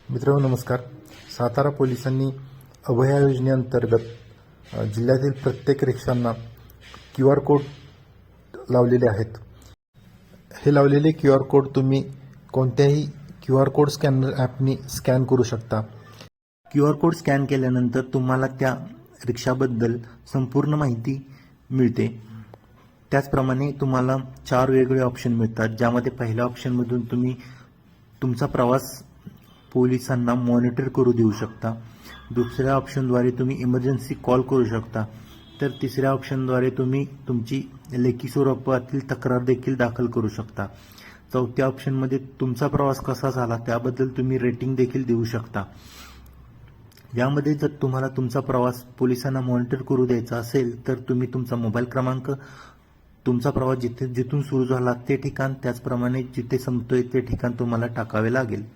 मित्रांनो नमस्कार. सातारा पोलिसांनी अभया योजनेअंतर्गत जिल्ह्यातील प्रत्येक रिक्षांना QR कोड लावलेले आहेत. हे लावलेले QR कोड तुम्ही कोणत्याही QR कोड स्कॅनर ॲपनी स्कॅन करू शकता. QR कोड स्कॅन केल्यानंतर तुम्हाला त्या रिक्षाबद्दल संपूर्ण माहिती मिळते. त्याचप्रमाणे तुम्हाला 4 वेगवेगळे ऑप्शन मिळतात, ज्यामध्ये पहिल्या ऑप्शनमधून तुम्ही तुमचा प्रवास पोलिसांना मॉनिटर करू देऊ शकता. दुसऱ्या ऑप्शनद्वारे तुम्ही इमर्जन्सी कॉल करू शकता. तर तिसऱ्या ऑप्शनद्वारे तुम्ही तुमची लेखी स्वरूपातील तक्रार देखील दाखल करू शकता. चौथ्या ऑप्शनमध्ये तुमचा प्रवास कसा झाला त्याबद्दल तुम्ही रेटिंग देखील देऊ शकता. यामध्ये जर तुम्हाला तुमचा प्रवास पोलिसांना मॉनिटर करू द्यायचा असेल तर तुम्ही तुमचा मोबाईल क्रमांक, तुमचा प्रवास जिथून सुरू झाला ते ठिकाण, त्याचप्रमाणे जिथे संपतोय ते ठिकाण तुम्हाला टाकावे लागेल.